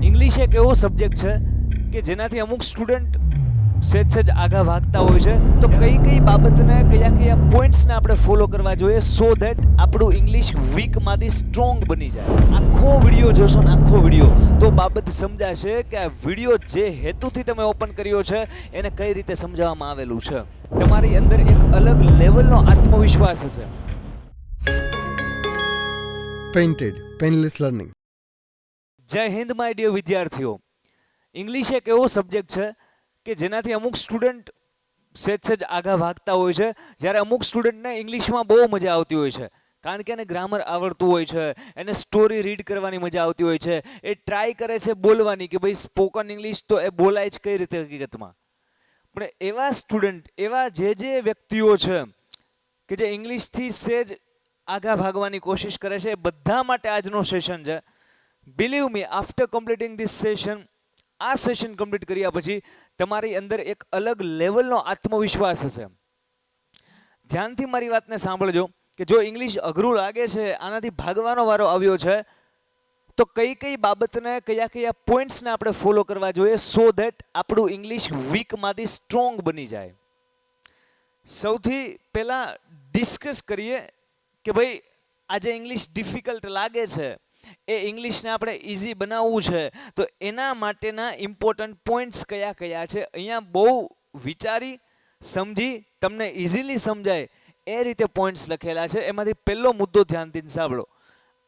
English એક એવો subject છે કે જેનાથી અમુક સ્ટુડન્ટ સહેજ આગા ભાગતા હોય છે. તો કઈ બાબતને કયા પોઈન્ટ્સને આપણે ફોલો કરવા જોઈએ સો ધેટ આપણું ઇંગ્લિશ વીકમાંથી સ્ટ્રોંગ બની જાય. આખો વિડીયો જોશો ને આખો વિડીયો તો બાબત સમજાશે કે આ વિડીયો જે હેતુથી તમે ઓપન કર્યો છે એને કઈ રીતે સમજાવવામાં આવેલું છે. તમારી અંદર એક અલગ લેવલનો આત્મવિશ્વાસ હશે. Painted painless learning. જય હિન્દ માય ડિયર વિદ્યાર્થીઓ. ઇંગ્લિશ એક એવો સબ્જેક્ટ છે કે જેનાથી અમુક સ્ટુડન્ટ સહેજ આગા ભાગતા હોય છે, જ્યારે અમુક સ્ટુડન્ટને ઇંગ્લિશમાં બહુ મજા આવતી હોય છે, કારણ કે એને ગ્રામર આવડતું હોય છે, એને સ્ટોરી રીડ કરવાની મજા આવતી હોય છે, એ ટ્રાય કરે છે બોલવાની કે ભાઈ સ્પોકન ઇંગ્લિશ તો એ બોલાય જ કઈ રીતે હકીકતમાં. પણ એવા સ્ટુડન્ટ, એવા જે વ્યક્તિઓ છે કે જે ઇંગ્લિશથી સહેજ આગા ભાગવાની કોશિશ કરે છે, એ બધા માટે આજનો સેશન છે. Believe me, after completing this session, આ સેશન કમ્પ્લીટ કર્યા પછી તમારી અંદર એક અલગ લેવલનો આત્મવિશ્વાસ હશે. ધ્યાનથી મારી વાતને સાંભળજો કે જો ઇંગ્લિશ અઘરું લાગે છે, આનાથી ભાગવાનો વારો આવ્યો છે, તો કઈ બાબતને કયા પોઈન્ટ્સને આપણે ફોલો કરવા જોઈએ સો ધેટ આપણું ઇંગ્લિશ વીકમાંથી સ્ટ્રોંગ બની જાય. સૌથી પહેલાં ડિસ્કસ કરીએ કે ભાઈ આજે ઇંગ્લિશ ડિફિકલ્ટ લાગે છે, એ ઇંગ્લિશને આપણે ઇઝી બનાવવું છે, તો એના માટેના ઇમ્પોર્ટન્ટ પોઈન્ટ્સ કયા છે. અહીંયા બહુ વિચારી સમજી તમને ઇઝીલી સમજાય એ રીતે પોઈન્ટ્સ લખેલા છે. એમાંથી પહેલો મુદ્દો ધ્યાનથી સાંભળો.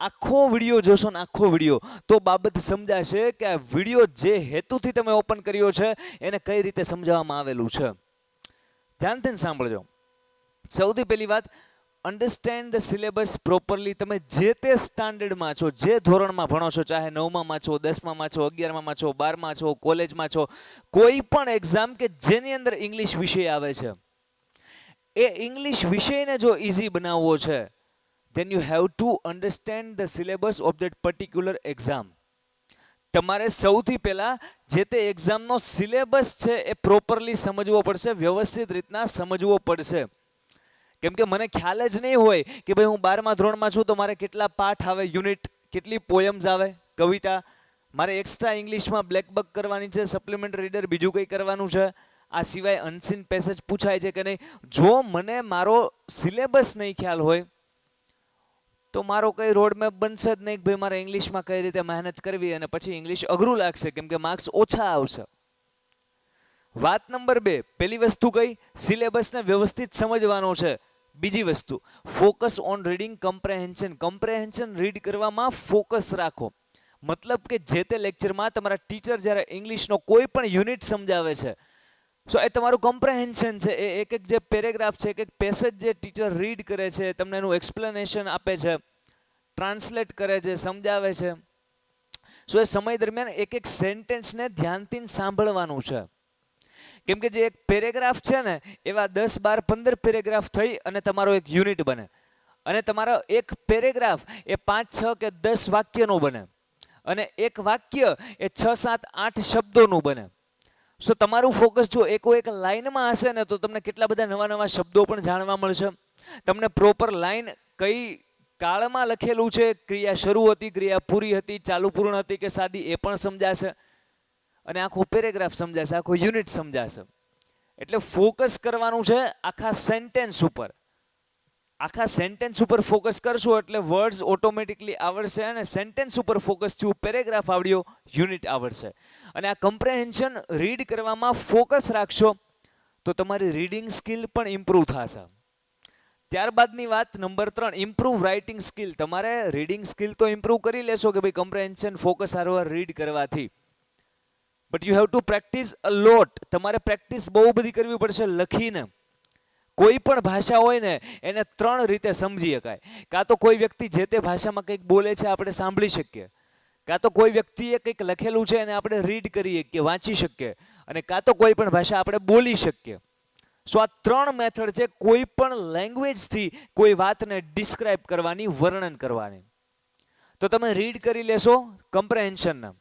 આખો વિડીયો જોશો ને આખો વિડીયો તો બાબત સમજાશે કે આ વિડીયો જે હેતુથી તમે ઓપન કર્યો છે એને કઈ રીતે સમજાવવામાં આવેલું છે. ધ્યાનથી સાંભળજો. સૌથી પહેલી વાત, અન્ડરસ્ટેન્ડ ધ સિલેબસ પ્રોપરલી. તમે જે તે સ્ટાન્ડર્ડમાં છો, જે ધોરણમાં ભણો છો, ચાહે 9માં છો, 10માં છો, 11માં છો, 12માં છો, કોલેજમાં છો, કોઈ પણ એક્ઝામ કે જેની અંદર ઇંગ્લિશ વિષય આવે છે, એ ઇંગ્લિશ વિષયને જો ઇઝી બનાવવો છે, then you have to understand the syllabus of that particular exam. તમારે સૌથી પહેલાં જે તે એક્ઝામનો સિલેબસ છે એ પ્રોપરલી સમજવો પડશે, વ્યવસ્થિત રીતના સમજવો પડશે. કેમ કે મને ખ્યાલ જ નહીં હોય કે ભાઈ હું 12મા ધોરણમાં છું તો મારે કેટલા પાઠ આવે, યુનિટ, કેટલી પોયમ્સ આવે, કવિતા, મારે એક્સ્ટ્રા ઇંગ્લિશમાં બ્લેક બક કરવાની છે, સપ્લિમેન્ટ રીડર બીજું કંઈ કરવાનું છે, આ સિવાય અનસીન પેસેજ પૂછાય છે કે નહીં. જો મને મારો સિલેબસ નહીં ખ્યાલ હોય તો મારો કંઈ રોડમેપ બનશે જ નહીં કે ભાઈ મારે ઇંગ્લિશમાં કઈ રીતે મહેનત કરવી, અને પછી ઇંગ્લિશ અઘરું લાગશે કેમ કે માર્ક્સ ઓછા આવશે. વાત નંબર 2, પહેલી વસ્તુ કઈ, સિલેબસને વ્યવસ્થિત સમજવાનો છે. બીજી વસ્તુ, ફોકસ ઓન રીડિંગ કમ્પ્રેહેન્શન. કમ્પ્રેહેન્શન રીડ કરવામાં ફોકસ રાખો. મતલબ કે જે તે લેક્ચરમાં તમારા ટીચર જ્યારે ઇંગ્લિશનો કોઈ પણ યુનિટ સમજાવે છે, સો એ તમારું કમ્પ્રેહેન્શન છે, એ એક જે પેરેગ્રાફ છે, એક પેસેજ જે ટીચર રીડ કરે છે, તમને એનું એક્સપ્લેનેશન આપે છે, ટ્રાન્સલેટ કરે છે, સમજાવે છે, સો એ સમય દરમિયાન એક સેન્ટેન્સને ધ્યાનથી સાંભળવાનું છે. કેમ કે જે એક પેરેગ્રાફ છે ને, એવા 10, 12, 15 પેરેગ્રાફ થઈ અને તમારો એક યુનિટ બને, અને તમારો એક પેરેગ્રાફ એ 5, 6 કે 10 વાક્યનો બને, અને એક વાક્ય એ 6, 7, 8 શબ્દોનું બને. સો તમારું ફોકસ જો એક લાઇનમાં હશે ને તો તમને કેટલા બધા નવા શબ્દો પણ જાણવા મળશે. તમને પ્રોપર લાઇન કઈ કાળમાં લખેલું છે, ક્રિયા શરૂ હતી, ક્રિયા પૂરી હતી, ચાલુ પૂર્ણ હતી કે સાદી, એ પણ સમજાશે, અને આખો પેરેગ્રાફ સમજાશે, આખો યુનિટ સમજાશે. એટલે ફોકસ કરવાનું છે આખા સેન્ટેન્સ ઉપર. આખા સેન્ટેન્સ ઉપર ફોકસ કરશો એટલે વર્ડ્સ ઓટોમેટિકલી આવડશે, અને સેન્ટેન્સ ઉપર ફોકસ થયું, પેરેગ્રાફ આવડ્યો, યુનિટ આવડશે. અને આ કમ્પ્રેહેન્શન રીડ કરવામાં ફોકસ રાખશો તો તમારી રીડિંગ સ્કિલ પણ ઇમ્પ્રૂવ થશે. ત્યારબાદની વાત નંબર 3, ઇમ્પ્રૂવ રાઇટિંગ સ્કિલ. તમારે રીડિંગ સ્કિલ તો ઇમ્પ્રૂવ કરી લેશો કે ભાઈ કમ્પ્રેહેન્શન ફોકસ હારવાર રીડ કરવાથી, but you have to practise a lot. તમારે પ્રેક્ટિસ બહુ બધી કરવી પડશે લખીને. કોઈ પણ ભાષા હોય ને એને 3 રીતે સમજી શકાય. કાં તો કોઈ વ્યક્તિ જે તે ભાષામાં કંઈક બોલે છે આપણે સાંભળી શકીએ, કાં તો કોઈ વ્યક્તિએ કંઈક લખેલું છે એને આપણે રીડ કરીએ કે વાંચી શકીએ, અને કાં તો કોઈ પણ ભાષા આપણે બોલી શકીએ. સો આ 3 મેથડ છે કોઈ પણ લેંગ્વેજથી કોઈ વાતને ડિસ્ક્રાઇબ કરવાની, વર્ણન કરવાની. તો તમે રીડ કરી લેશો કમ્પ્રેહેન્શનના.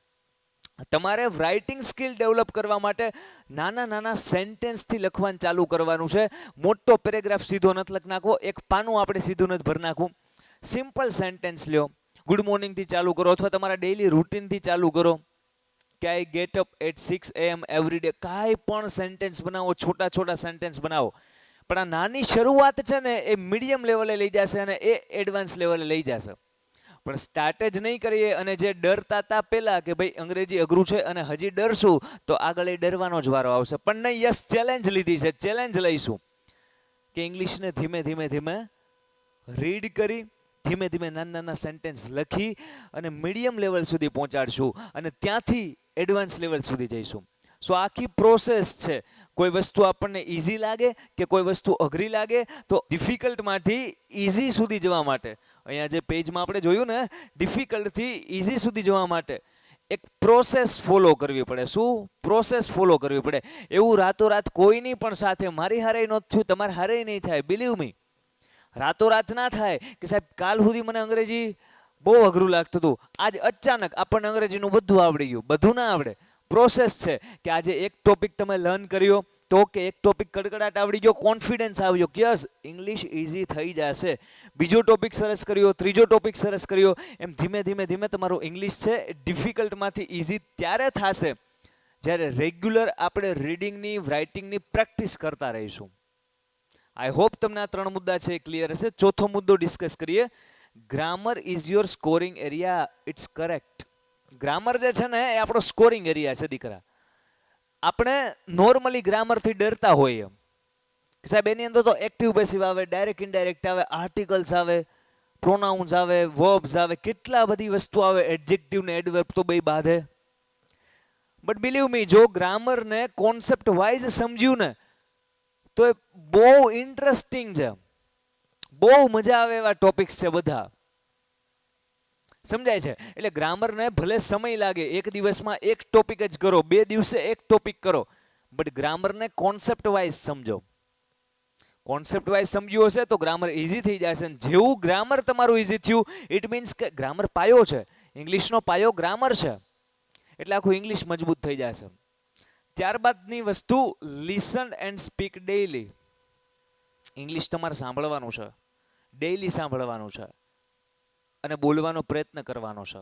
તમારે રાઇટિંગ સ્કિલ ડેવલપ કરવા માટે નાના સેન્ટેન્સથી લખવાનું ચાલુ કરવાનું છે. મોટો પેરેગ્રાફ સીધો નથી લખી નાખવો, એક પાનું આપણે સીધું નથી ભરી નાખવું. સિમ્પલ સેન્ટેન્સ લ્યો, ગુડ મોર્નિંગથી ચાલુ કરો, અથવા તમારા ડેઇલી રૂટીનથી ચાલુ કરો. કે I get up at 6 AM every ડે. કાંઈ પણ સેન્ટેન્સ બનાવો, છોટા છોટા સેન્ટેન્સ બનાવો, પણ આ નાની શરૂઆત છે ને એ મીડિયમ લેવલે લઈ જશે અને એ એડવાન્સ લેવલે લઈ જશે. પણ સ્ટાર્ટ જ નહીં કરીએ અને જે ડરતા હતા પહેલાં કે ભાઈ અંગ્રેજી અઘરું છે અને હજી ડરશું તો આગળ એ ડરવાનો જ વારો આવશે. પણ નહીં, યસ, ચેલેન્જ લીધી છે, ચેલેન્જ લઈશું કે ઇંગ્લિશને ધીમે ધીમે ધીમે રીડ કરી, ધીમે ધીમે નાના નાના સેન્ટેન્સ લખી અને મીડિયમ લેવલ સુધી પહોંચાડશું અને ત્યાંથી એડવાન્સ લેવલ સુધી જઈશું. સો આખી પ્રોસેસ છે. કોઈ વસ્તુ આપણને ઇઝી લાગે કે કોઈ વસ્તુ અઘરી લાગે તો ડિફિકલ્ટમાંથી ઇઝી સુધી જવા માટે, અહીંયા જે પેજમાં આપણે જોયું ને, ડિફિકલ્ટથી ઇઝી સુધી જવા માટે એક પ્રોસેસ ફોલો કરવી પડે. શું પ્રોસેસ ફોલો કરવી પડે? એવું રાતોરાત કોઈની પણ સાથે, મારી હારે નહોતું થયું, તમારે હારે નહીં થાય, બિલીવ મી. રાતોરાત ના થાય કે સાહેબ કાલ સુધી મને અંગ્રેજી બહુ અઘરું લાગતું હતું, આજ અચાનક આપણને અંગ્રેજીનું બધું આવડી ગયું. બધું ના આવડે. પ્રોસેસ છે કે આજે એક ટોપિક તમે લર્ન કર્યો તો કે એક ટોપિક કડકડાટ આવડી ગયો, કોન્ફિડન્સ આવ્યો કે યસ ઇંગ્લિશ ઇઝી થઈ જશે. બીજો ટોપિક સરસ કર્યો, ત્રીજો ટોપિક સરસ કર્યો, એમ ધીમે ધીમે ધીમે તમારું ઇંગ્લિશ છે ડિફિકલ્ટમાંથી ઇઝી ત્યારે થશે જ્યારે રેગ્યુલર આપણે રીડિંગની, રાઇટિંગની પ્રેક્ટિસ કરતા રહીશું. આઈ હોપ તમને આ 3 મુદ્દા છે એ ક્લિયર હશે. ચોથો મુદ્દો ડિસ્કસ કરીએ. Grammar is your scoring area. It's correct. Grammar જે છે ને એ આપણો સ્કોરિંગ એરિયા છે દીકરા. આપણે નોર્મલી ગ્રામરથી ડરતા હોઈએ સાહેબ, એની અંદર તો એક્ટિવ પેસિવ આવે, ડાયરેક્ટ ઇનડાયરેક્ટ આવે, આર્ટિકલ્સ આવે, પ્રોનાઉન્સ આવે, વર્બ્સ આવે, કેટલા બધી વસ્તુ આવે, એડજેક્ટિવ ને એડવર્બ તો બે બાંધે. બટ બિલીવ મી, જો ગ્રામરને કોન્સેપ્ટ વાઇઝ સમજ્યું ને તો એ બહુ ઇન્ટરેસ્ટિંગ છે, બહુ મજા આવે એવા ટોપિક્સ છે બધા. સમજાય છે? એટલે ગ્રામરને ભલે સમય લાગે, એક દિવસમાં એક ટોપિક જ કરો, 2 દિવસે એક ટોપિક કરો, બટ ગ્રામરને કોન્સેપ્ટ વાઇઝ સમજો. કોન્સેપ્ટ વાઇઝ સમજ્યું હશે તો ગ્રામર ઇઝી થઈ જશે. જેવું ગ્રામર તમારું ઇઝી થયું ઇટ મીન્સ કે ગ્રામર પાયો છે, ઇંગ્લિશનો પાયો ગ્રામર છે, એટલે આખું ઇંગ્લિશ મજબૂત થઈ જશે. ત્યારબાદની વસ્તુ, listen and speak daily. English તમારે સાંભળવાનું છે, ડેઈલી સાંભળવાનું છે અને બોલવાનો પ્રયત્ન કરવાનો છે.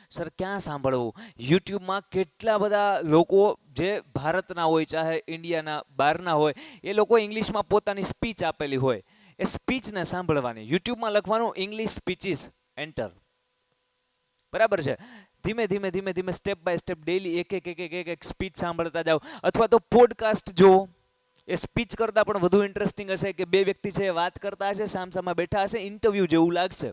સર ક્યાં સાંભળવું? યુટ્યુબમાં કેટલા બધા લોકો જે ભારતના હોય, ચાહે ઇન્ડિયાના બહારના હોય, એ લોકો ઇંગ્લિશમાં પોતાની સ્પીચ આપેલી હોય, એ સ્પીચને સાંભળવાની. યુટ્યુબમાં લખવાનું ઇંગ્લિશ સ્પીચીસ, એન્ટર. બરાબર છે? ધીમે ધીમે ધીમે ધીમે સ્ટેપ બાય સ્ટેપ ડેઈલી એક સ્પીચ સાંભળતા જાઓ. અથવા તો પોડકાસ્ટ જુઓ, એ સ્પીચ કરતાં પણ વધુ ઇન્ટરેસ્ટિંગ હશે કે 2 વ્યક્તિ છે એ વાત કરતા હશે, સામસામા બેઠા હશે, ઇન્ટરવ્યૂ જેવું લાગશે.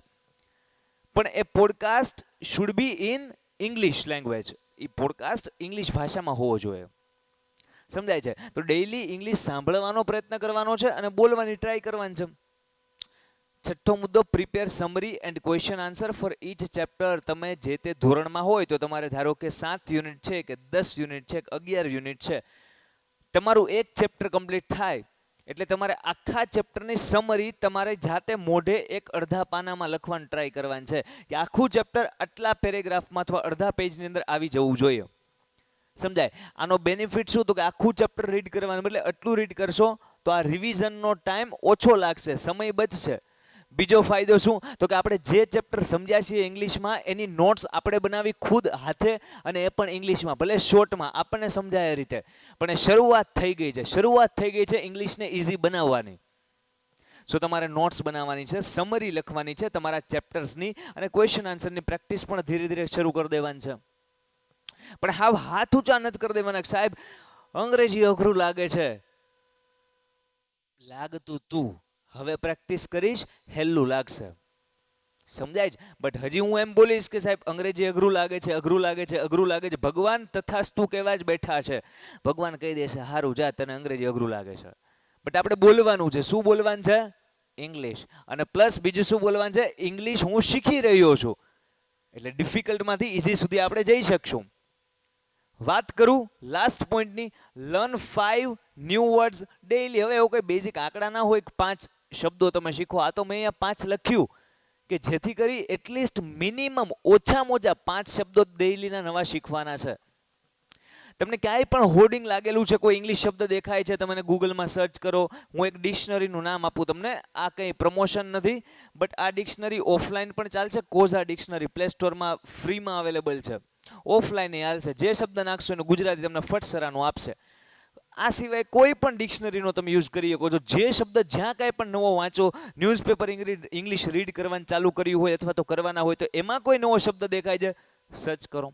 પણ એ podcast should be in English language. એ પોડકાસ્ટ ઇંગ્લિશ ભાષામાં હોવો જોઈએ. સમજાય છે? તો ડેઈલી ઇંગ્લિશ સાંભળવાનો પ્રયત્ન કરવાનો છે અને બોલવાની ટ્રાય કરવાની છે. છઠ્ઠો મુદ્દો, prepare summary and question answer for each chapter. તમે જે તે ધોરણમાં હોય તો તમારે ધારો કે 7 યુનિટ છે કે 10 યુનિટ છે કે 11 યુનિટ છે, તમારું એક ચેપ્ટર કમ્પ્લીટ થાય એટલે તમારે આખા ચેપ્ટરની સમરી તમારે જાતે મોઢે એક અડધા પાનામાં લખવાનું ટ્રાય કરવાનું છે કે આખું ચેપ્ટર આટલા પેરેગ્રાફમાં અથવા અડધા પેજની અંદર આવી જવું જોઈએ. સમજાય? આનો બેનિફિટ શું? તો કે આખું ચેપ્ટર રીડ કરવાનું બદલે આટલું રીડ કરશો તો આ રિવિઝનનો ટાઈમ ઓછો લાગશે, સમય બચશે. બીજો ફાયદો શું? તો કે આપણે જે ચેપ્ટર સમજ્યા છીએ ઇંગ્લિશમાં એની નોટ્સ આપણે બનાવી ખુદ હાથે, અને એ પણ ઇંગ્લિશમાં, ભલે શોર્ટમાં, આપણને સમજાય એ રીતે. પણ એ શરૂઆત થઈ ગઈ છે, શરૂઆત થઈ ગઈ છે ઇંગ્લિશને ઇઝી બનાવવાની. સો તમારે નોટ્સ બનાવવાની છે, સમરી લખવાની છે તમારા ચેપ્ટર્સની, અને ક્વેશ્ચન આન્સરની પ્રેક્ટિસ પણ ધીરે ધીરે શરૂ કરી દેવાની છે. પણ હાવ હાથ ઊંચા નથી કરી દેવાના સાહેબ અંગ્રેજી અઘરું લાગે છે. લાગતું તું, હવે પ્રેક્ટિસ કરીશ, હેલું લાગશે. સમજાય છે? બટ હજી હું એમ બોલીશ કે સાહેબ અંગ્રેજી અઘરું લાગે છે, અઘરું લાગે છે, અઘરું લાગે છે, ભગવાન તથાસ્તુ કહેવા જ બેઠા છે. ભગવાન કહી દેશે હારું જા, તને અંગ્રેજી અઘરું લાગે છે. બટ આપણે બોલવાનું છે. શું બોલવાનું છે? ઇંગ્લિશ. અને પ્લસ બીજું શું બોલવાનું છે? ઇંગ્લિશ હું શીખી રહ્યો છું, એટલે ડિફિકલ્ટમાંથી ઇઝી સુધી આપણે જઈ શકશું. વાત કરું લાસ્ટ પોઈન્ટની, લર્ન 5 ન્યૂ વર્ડ્સ ડેઈલી. હવે એવું કોઈ બેઝિક આંકડા ના હોય કે 5 શબ્દો તમે શીખો. આ તો મેં અહીંયા 5 લખ્યું કે જેથી કરી એટલીસ્ટ મિનિમમ ઓછામાં ઓછા 5 શબ્દો ડેઈલીના નવા શીખવાના છે. તમને ક્યાંય પણ હોર્ડિંગ લાગેલું છે, કોઈ ઇંગ્લિશ શબ્દ દેખાય છે, તમે ગૂગલમાં સર્ચ કરો. હું એક ડિક્શનરીનું નામ આપું તમને, આ કંઈ પ્રમોશન નથી, બટ આ ડિક્શનરી ઓફલાઈન પણ ચાલશે. કોઝા ડિક્શનરી પ્લે સ્ટોરમાં ફ્રીમાં અવેલેબલ છે. ઓફલાઈન હાલશે. જે શબ્દ નાખશો એનું ગુજરાતી તમને ફટ સરાનું આપશે. આ સિવાય કોઈ પણ ડિક્શનરીનો તમે યુઝ કરી શકો છો. જે શબ્દ જ્યાં કાંઈ પણ નવો વાંચો, ન્યૂઝપેપર ઇંગ્લિશ રીડ કરવાનું ચાલુ કર્યું હોય અથવા તો કરવાના હોય તો એમાં કોઈ નવો શબ્દ દેખાય છે, સર્ચ કરો.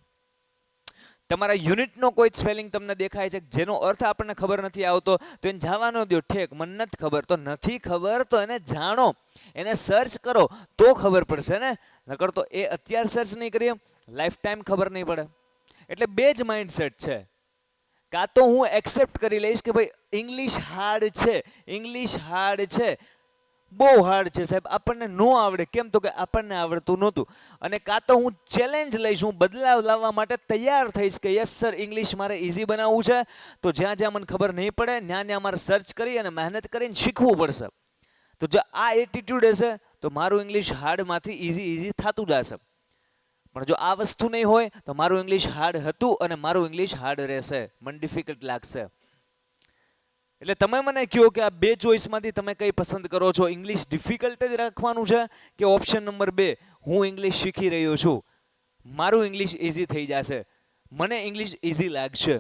તમારા યુનિટનો કોઈ સ્પેલિંગ તમને દેખાય છે જેનો અર્થ આપણને ખબર નથી આવતો તો એને જવા ન દો. ઠેક મને નથી ખબર તો નથી ખબર તો એને જાણો, એને સર્ચ કરો તો ખબર પડશે ને. નકર તો એ અત્યારે સર્ચ નહીં કરીએ લાઈફ ટાઈમ ખબર નહીં પડે. એટલે બે જ માઇન્ડસેટ છે. કાં તો હું એક્સેપ્ટ કરી લઈશ કે ભાઈ ઇંગ્લિશ હાર્ડ છે, ઇંગ્લિશ હાર્ડ છે, બહુ હાર્ડ છે સાહેબ, આપણને ન આવડે. કેમ તો કે આપણને આવડતું નહોતું. અને કાં તો હું ચેલેન્જ લઈશ, હું બદલાવ લાવવા માટે તૈયાર થઈશ કે યસ સર ઇંગ્લિશ મારે ઇઝી બનાવવું છે તો જ્યાં જ્યાં મને ખબર નહીં પડે ત્યાં મારે સર્ચ કરી અને મહેનત કરીને શીખવું પડશે. તો જો આ એટીટ્યુડ હશે તો મારું ઇંગ્લિશ હાર્ડમાંથી ઇઝી થતું જશે. પણ જો આ વસ્તુ નહીં હોય તો મારું ઇંગ્લિશ હાર્ડ હતું અને મારું ઇંગ્લિશ હાર્ડ રહેશે, મને ડિફિકલ્ટ લાગશે. એટલે તમે મને કહો કે આ બે ચોઈસમાંથી તમે કઈ પસંદ કરો છો? ઇંગ્લિશ ડિફિકલ્ટ જ રાખવાનું છે કે ઓપ્શન નંબર 2 હું ઇંગ્લિશ શીખી રહ્યો છું, મારું ઇંગ્લિશ ઇઝી થઈ જશે, મને ઇંગ્લિશ ઇઝી લાગશે?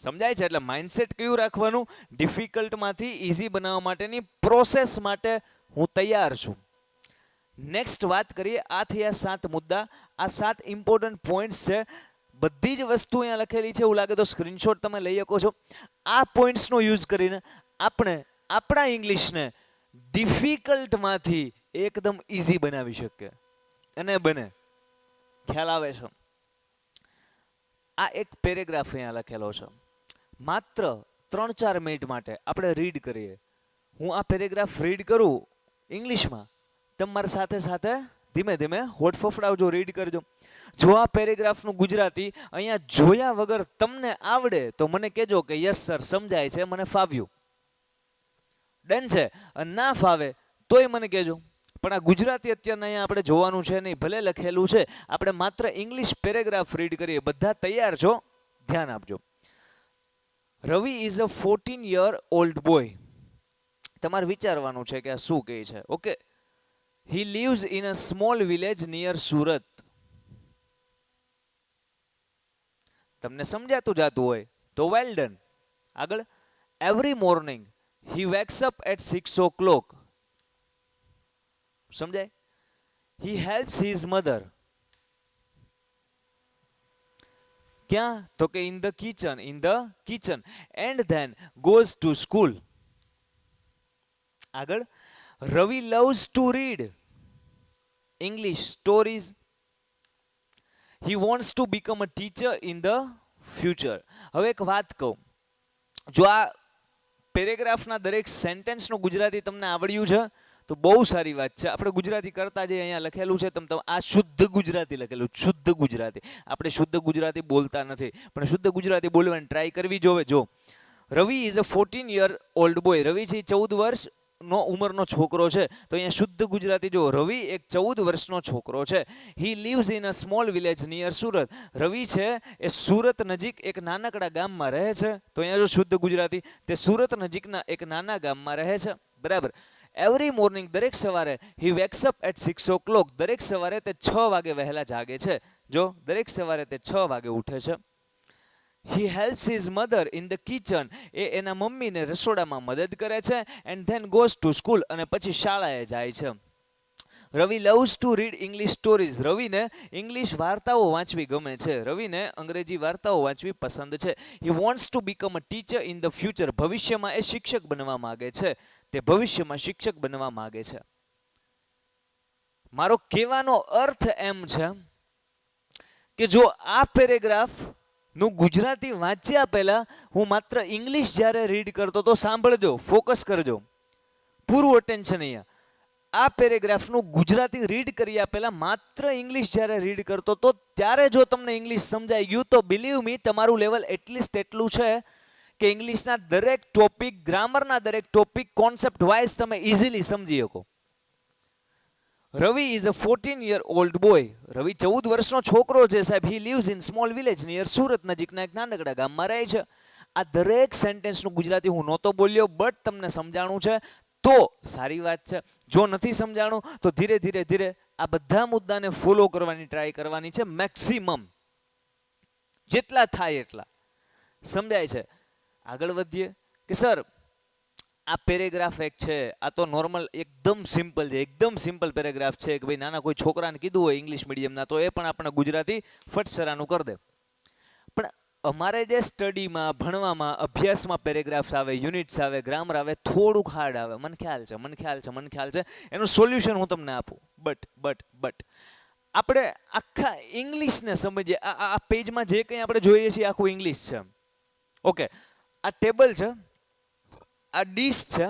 સમજાય છે? એટલે માઇન્ડસેટ કયું રાખવાનું? ડિફિકલ્ટમાંથી ઇઝી બનાવવા માટેની પ્રોસેસ માટે હું તૈયાર છું. નેક્સ્ટ વાત કરીએ. આ થયા 7 મુદ્દા. આ 7 ઇમ્પોર્ટન્ટ પોઈન્ટ્સ છે. બધી જ વસ્તુ અહીંયા લખેલી છે. એવું લાગે તો સ્ક્રીનશોટ તમે લઈ શકો છો. આ પોઈન્ટ્સનો યુઝ કરીને આપણે આપણા ઇંગ્લિશને ડિફિકલ્ટમાંથી એકદમ ઇઝી બનાવી શકીએ. અને બને. ખ્યાલ આવે છે? આ એક પેરેગ્રાફ અહીંયા લખેલો છે. માત્ર 3-4 મિનિટ માટે આપણે રીડ કરીએ. હું આ પેરેગ્રાફ રીડ કરું ઇંગ્લિશમાં, તમારી સાથે સાથે ધીમે ધીમે હોઠ ફફડાવજો, રીડ કરજો. જો આ પેરેગ્રાફનું ગુજરાતી અહીંયા જોયા વગર તમને આવડે તો મને કહેજો કે યસ સર સમજાય છે, મને ફાવ્યું, ડન છે. અને ના ફાવે તોય મને કહેજો. પણ આ ગુજરાતી અત્યારના અહીંયા આપણે જોવાનું છે નહીં, ભલે લખેલું છે, આપણે માત્ર ઇંગ્લિશ પેરેગ્રાફ રીડ કરીએ. બધા તૈયાર છો? ધ્યાન આપજો. રવિ ઇઝ અ 14-year-old બોય. તમારે વિચારવાનું છે કે આ શું કહે છે. Okay. He lives in a small village near Surat. તમને સમજાતું જાતું હોય તો વેલ ડન. આગળ. Every morning he wakes up at 6 o'clock. સમજાય? He helps his mother. ક્યાં? તો કે in the kitchen and then goes to school. આગળ. Ravi loves to read English stories. He wants to become a teacher in the future. હવે એક વાત કહું, જો આ પેરેગ્રાફના દરેક સેન્ટેન્સનું ગુજરાતી તમને આવડ્યું છે તો બહુ સારી વાત છે. આપણે ગુજરાતી કરતા જે અહીંયા લખેલું છે આ શુદ્ધ ગુજરાતી લખેલું, શુદ્ધ ગુજરાતી. આપણે શુદ્ધ ગુજરાતી બોલતા નથી પણ શુદ્ધ ગુજરાતી બોલવાની ટ્રાય કરવી જોવે. જો રવિ ઇઝ અ 14-year-old બોય. રવિ છે 14 વર્ષ નો ઉંમરનો છોકરો છે. તો અહીંયા શુદ્ધ ગુજરાતી જો, રવિ એક 14 વર્ષનો છોકરો છે. He lives in a small village near Surat. Ravi છે એ સુરત નજીક એક નાનકડા ગામમાં રહે છે. તો અહીંયા જો શુદ્ધ ગુજરાતી, તે સુરત નજીકના એક નાના ગામમાં રહે છે. બરાબર. એવરી મોર્નિંગ દરેક સવારે હી વેક્સ અપ એટ 6 o'clock. દરેક સવારે તે 6 વાગે વહેલા જાગે છે. જો દરેક સવારે તે 6 વાગે ઉઠે છે. He helps his mother in the kitchen. એ એના મમ્મીને રસોડામાં મદદ કરે છે. And then goes to school. અને પછી શાળાએ જાય છે. Ravi loves to read English stories. રવિને ઇંગ્લિશ વાર્તાઓ વાંચવી ગમે છે. રવિને અંગ્રેજી વાર્તાઓ વાંચવી પસંદ છે. He wants to become a teacher in the future. ભવિષ્યમાં એ શિક્ષક બનવા માંગે છે. તે ભવિષ્યમાં શિક્ષક બનવા માંગે છે. મારો કહેવાનો અર્થ એમ છે કે જો આ પેરેગ્રાફ નું ગુજરાતી વાંચ્યા પહેલા હું માત્ર ઇંગ્લિશ જ્યારે રીડ કરતો તો, સાંભળજો, ફોકસ કરજો, પૂરું અટેન્શન અહીંયા. આ પેરેગ્રાફનું ગુજરાતી રીડ કર્યા પહેલા માત્ર ઇંગ્લિશ જ્યારે રીડ કરતો તો ત્યારે જો તમને ઇંગ્લિશ સમજાઈ ગયું તો બિલીવ મી તમારું લેવલ એટલીસ્ટ એટલું છે કે ઇંગ્લિશના દરેક ટોપિક, ગ્રામરના દરેક ટોપિક કોન્સેપ્ટ વાઇઝ તમે ઇઝીલી સમજી શકો. રવિ ઇઝ અ 14-year-old બોય. રવિ 14 વર્ષનો છોકરો છે સાહેબ. He lives in small village near Surat. નજીકના એક નાનકડા ગામમાં રહે છે. આ દરેક સેન્ટેન્સનું ગુજરાતી હું નહોતો બોલ્યો, બટ તમને સમજાણું છે તો સારી વાત છે. જો નથી સમજાણું તો ધીરે ધીરે આ બધા મુદ્દાને ફોલો કરવાની ટ્રાય કરવાની છે મેક્સિમમ, જેટલા થાય એટલા. સમજાય છે? આગળ વધીએ કે સર આ પેરેગ્રાફ એક છે, આ તો નોર્મલ એકદમ સિમ્પલ છે, એકદમ સિમ્પલ પેરેગ્રાફ છે કે ભાઈ નાના કોઈ છોકરાને કીધું હોય ઇંગ્લિશ મીડિયમના તો એ પણ આપણે ગુજરાતી ફટસરાનું કરી દે. પણ અમારે જે સ્ટડીમાં, ભણવામાં, અભ્યાસમાં પેરેગ્રાફ્સ આવે, યુનિટ્સ આવે, ગ્રામર આવે, થોડુંક હાર્ડ આવે. મને ખ્યાલ છે એનું સોલ્યુશન હું તમને આપું. બટ આપણે આખા ઇંગ્લિશને સમજીએ. આ પેજમાં જે કંઈ આપણે જોઈએ છીએ આખું ઇંગ્લિશ છે. ઓકે, આ ટેબલ છે, આ ડીશ છે,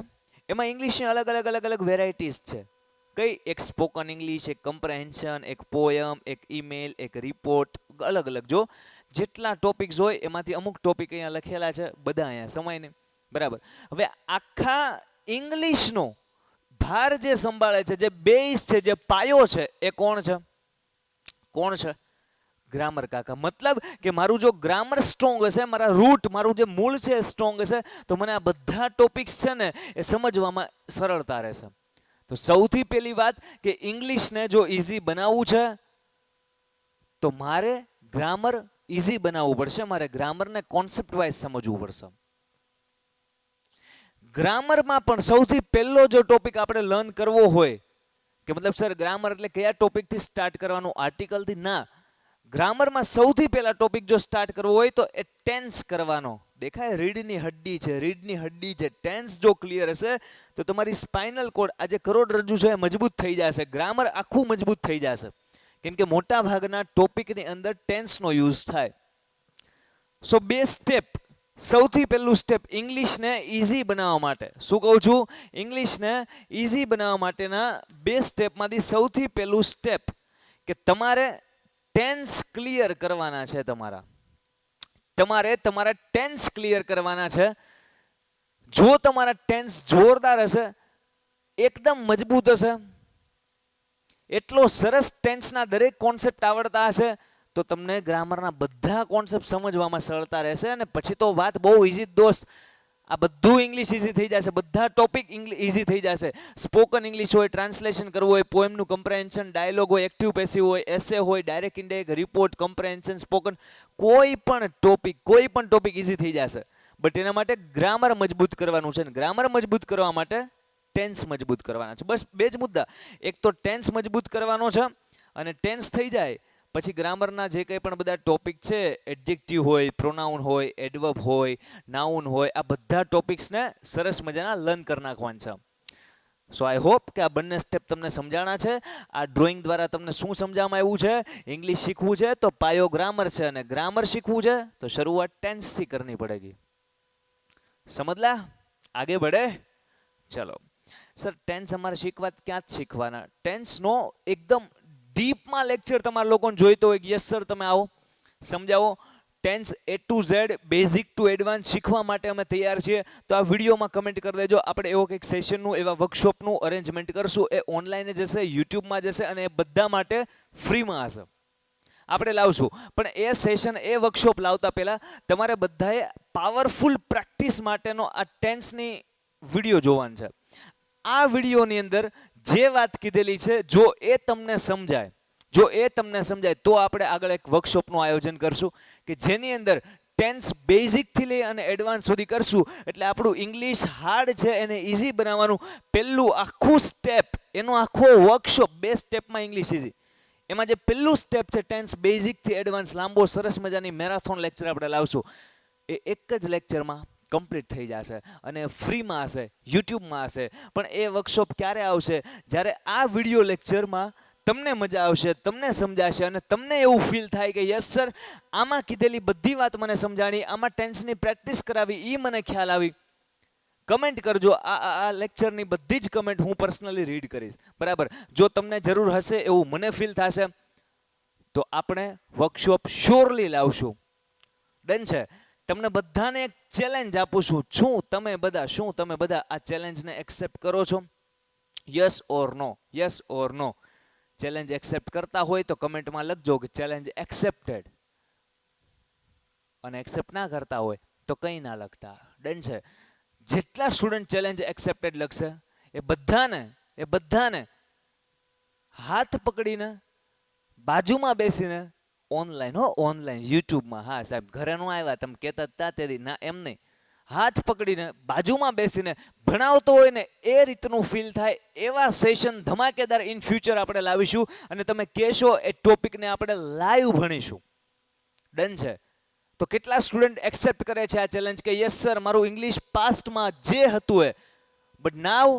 એમાં ઇંગ્લિશની અલગ વેરાયટીઝ છે. કઈ? એક સ્પોકન ઇંગ્લિશ, એક કમ્પ્રેહેન્શન, એક પોયમ, એક ઈમેલ, એક રિપોર્ટ, અલગ જો જેટલા ટોપિક્સ હોય એમાંથી અમુક ટોપિક અહીંયા લખેલા છે, બધા અહીંયા સમાય ને. બરાબર. હવે આખા ઇંગ્લિશનો ભાર જે સંભાળે છે, જે બેઝ છે, જે પાયો છે, એ કોણ છે? ગ્રામર કાકા. મતલબ કે મારું જો ગ્રામર સ્ટ્રોંગ હશે, મારા રૂટ, મારું જે મૂળ છે સ્ટ્રોંગ હશે, તો મને આ બધા ટોપિક્સ છે ને એ સમજવામાં સરળતા રહેશે. તો સૌથી પહેલી વાત કે ઇંગ્લિશને જો ઇઝી બનાવવું છે તો મારે ગ્રામર ઇઝી બનાવવું પડશે, મારે ગ્રામરને કોન્સેપ્ટ વાઇઝ સમજવું પડશે. ગ્રામરમાં પણ સૌથી પહેલો જો ટોપિક આપણે લર્ન કરવો હોય કે મતલબ સર ગ્રામર એટલે કયા ટોપિકથી સ્ટાર્ટ કરવાનું, આર્ટિકલથી? ના, ગ્રામરમાં સૌથી પહેલા ટોપિક જો સ્ટાર્ટ કરવો હોય તો એ ટેન્સ કરવાનો. દેખાય? રીડની હડ્ડી છે. ટેન્સ જો ક્લિયર હશે તો તમારી સ્પાઇનલ કોડ, આ જે કરોડરજ્જુ છે, એ મજબૂત થઈ જશે. ગ્રામર આખું મજબૂત થઈ જશે, કેમ કે મોટા ભાગના ટોપિકની અંદર ટેન્સનો યુઝ થાય. સો બે સ્ટેપ. સૌથી પહેલું સ્ટેપ ઇંગ્લિશને ઇઝી બનાવવા માટે. શું કહું છું? ઇંગ્લિશને ઇઝી બનાવવા માટેના બે સ્ટેપમાંથી સૌથી પહેલું સ્ટેપ કે તમારે ટેન્સ ક્લિયર કરવાના છે. તમારે તમારા ટેન્સ ક્લિયર કરવાના છે. જો તમારા ટેન્સ જોરદાર હશે, એકદમ મજબૂત હશે, એટલો સરસ ટેન્સના દરેક કોન્સેપ્ટ આવડતા હશે, તો તમને ગ્રામરના બધા કોન્સેપ્ટ સમજવામાં સરળતા રહેશે. અને પછી તો વાત બહુ ઇઝી દોસ્ત. આ બધું ઇંગ્લિશ ઇઝી થઈ જશે, બધા ટોપિક ઇઝી થઈ જશે. સ્પોકન ઇંગ્લિશ હોય, ટ્રાન્સલેશન કરવું હોય, પોએમનું કમ્પ્રેહેન્શન, ડાયલોગ હોય, એક્ટિવ પેસિવ હોય, એસે હોય, ડાયરેક્ટ ઇન્ડાયરેક્ટ, રિપોર્ટ, કમ્પ્રેહેન્શન, સ્પોકન, કોઈ પણ ટોપિક ઇઝી થઈ જશે. બટ એના માટે ગ્રામર મજબૂત કરવાનું છે. ને ગ્રામર મજબૂત કરવા માટે ટેન્સ મજબૂત કરવાના છે. બસ બે જ મુદ્દા. એક તો ટેન્સ મજબૂત કરવાનો છે, અને ટેન્સ થઈ જાય પછી ગ્રામરના જે કંઈ પણ બધા ટોપિક છે, એડજેક્ટિવ હોય, પ્રોનાઉન હોય, એડવર્બ હોય, નાઉન હોય, આ બધા ટોપિક્સને સરસ મજાના લર્ન કરી નાખવાના છે. સો આઈ હોપ કે આ બંને સ્ટેપ તમને સમજાણા છે. આ ડ્રોઈંગ દ્વારા તમને શું સમજાવવામાં આવ્યું છે? ઇંગ્લિશ શીખવું છે તો પાયો ગ્રામર છે, અને ગ્રામર શીખવું છે તો શરૂઆત ટેન્સથી કરવી પડેગી. સમજલા? આગે बढ़े? ચલો સર, ટેન્સ અમારે ક્યાં શીખવાના? ટેન્સનો એકદમ ડીપમાં લેક્ચર તમારા લોકોને જોઈતો હોય, યસ સર તમે આવો સમજાવો. Tense A to Z, basic to advance શીખવા માટે અમે તૈયાર છીએ. તો આ વિડીયોમાં કમેન્ટ કરી દેજો. આપણે એવો કંઈક સેશનનું, એવા વર્કશોપનું અરેન્જમેન્ટ કરશું. એ ઓનલાઈન જશે, યુટ્યુબમાં જશે, અને એ બધા માટે ફ્રીમાં હશે. આપણે લાવશું. પણ એ સેશન, એ વર્કશોપ લાવતા પહેલાં તમારે બધાએ પાવરફુલ પ્રેક્ટિસ માટેનો આ ટેન્સની વિડીયો જોવાનો છે. આ વિડીયોની અંદર જે વાત કીધેલી છે, જો એ તમને સમજાય તો આપણે આગળ એક વર્કશોપનું આયોજન કરશું કે જેની અંદર ટેન્સ બેઝિકથી લઈ અને એડવાન્સ સુધી કરશું. એટલે આપણું ઇંગ્લિશ હાર્ડ છે એને ઇઝી બનાવવાનું પહેલું આખું સ્ટેપ, એનો આખો વર્કશોપ 2 સ્ટેપમાં ઇંગ્લિશ ઇઝી. એમાં જે પહેલું સ્ટેપ છે ટેન્સ બેઝિકથી એડવાન્સ, લાંબો સરસ મજાની મેરાથોન લેક્ચર આપણે લાવશું. એ એક જ લેક્ચરમાં કમ્પ્લીટ થઈ જશે અને ફ્રીમાં હશે, યુટ્યુબમાં હશે. પણ એ વર્કશોપ ક્યારે આવશે? જ્યારે આ વિડીયો લેક્ચરમાં તમને મજા આવશે, તમને સમજાશે, અને તમને એવું ફીલ થાય કે યસ સર, આમાં કીધેલી બધી વાત મને સમજાણી, આમાં ટેન્સની પ્રેક્ટિસ કરાવી, એ મને ખ્યાલ આવી. કમેન્ટ કરજો. આ લેક્ચરની બધી જ કમેન્ટ હું પર્સનલી રીડ કરીશ. બરાબર? જો તમને જરૂર હશે એવું મને ફીલ થશે તો આપણે વર્કશોપ શ્યોરલી લાવશું. ડન છે? તમને બધાને એક ચેલેન્જ આપું છું. શું તમે બધા આ ચેલેન્જને એક્સેપ્ટ કરો છો? Yes or no? Yes or no? Challenge accept કરતા હોય તો કમેન્ટમાં લખજો કે ચેલેન્જ એક્સેપ્ટેડ, અને એક્સેપ્ટ ના કરતા હોય તો કંઈ ના લખતા. ડન છે? જેટલા સ્ટુડન્ટ ચેલેન્જ એક્સેપ્ટેડ લખશે એ બધાને હાથ પકડીને બાજુમાં બેસીને ઓનલાઈન યુટ્યુબમાં, હા સાહેબ ઘરે નો આવ્યા તમે કહેતા હતા તેથી ના એમ નહીં, હાથ પકડીને બાજુમાં બેસીને ભણાવતો હોય ને એ રીતનું ફીલ થાય એવા સેશન ધમાકેદાર ઇન ફ્યુચર આપણે લાવીશું અને તમે કહેશો એ ટોપિકને આપણે લાઈવ ભણીશું. ડન છે? તો કેટલા સ્ટુડન્ટ એક્સેપ્ટ કરે છે આ ચેલેન્જ કે યસ સર મારું ઇંગ્લિશ પાસ્ટમાં જે હતું એ, બટ નાવ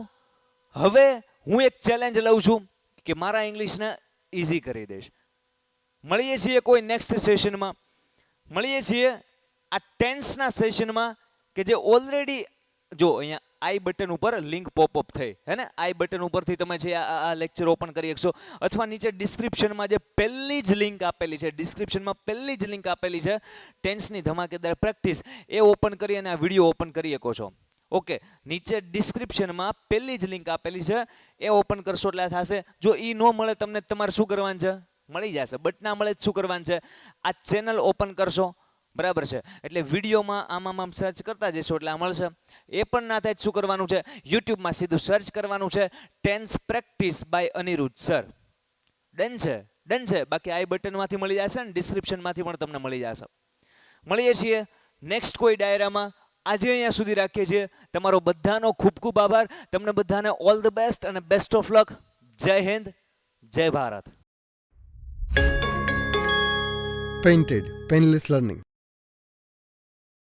હવે હું એક ચેલેન્જ લઉં છું કે મારા ઇંગ્લિશને ઇઝી કરી દઈશ. મળીએ છીએ કોઈ નેક્સ્ટ સેશનમાં, મળીએ છીએ આ ટેન્સના સેશનમાં કે જે ઓલરેડી જો અહીંયા આઈ બટન ઉપર લિંક પોપઅપ થઈ હે ને, આઈ બટન ઉપરથી તમે છે આ લેક્ચર ઓપન કરી શકશો અથવા નીચે ડિસ્ક્રિપ્શનમાં જે પહેલી જ લિંક આપેલી છે, ડિસ્ક્રિપ્શનમાં પહેલી જ લિંક આપેલી છે ટેન્સની ધમાકેદાર પ્રેક્ટિસ, એ ઓપન કરી અને આ વિડીયો ઓપન કરી શકો છો. ઓકે, નીચે ડિસ્ક્રિપ્શનમાં પહેલી જ લિંક આપેલી છે એ ઓપન કરશો એટલે થશે. જો એ ન મળે તમને, તમારે શું કરવાનું છે? મળી જશે. બટ ના મળે શું કરવાનું છે? આ ચેનલ ઓપન કરશો, બરાબર છે, એટલે વિડીયોમાં આમ સર્ચ કરતા જશો એટલે આ મળશે. એ પણ ના થાય શું કરવાનું છે? યુટ્યુબમાં સીધું સર્ચ કરવાનું છે tense practice by Anirudh sir. Done છે? ડન છે. બાકી આઈ બટનમાંથી મળી જશે ને ડિસ્ક્રિપ્શનમાંથી પણ તમને મળી જશે. મળીએ છીએ નેક્સ્ટ કોઈ ડાયરામાં. આજે અહીંયા સુધી રાખીએ છીએ. તમારો બધાનો ખૂબ ખૂબ આભાર. તમને બધાને ઓલ ધ બેસ્ટ અને બેસ્ટ ઓફ લક. જય હિન્દ, જય ભારત. Painted, Painless Learning.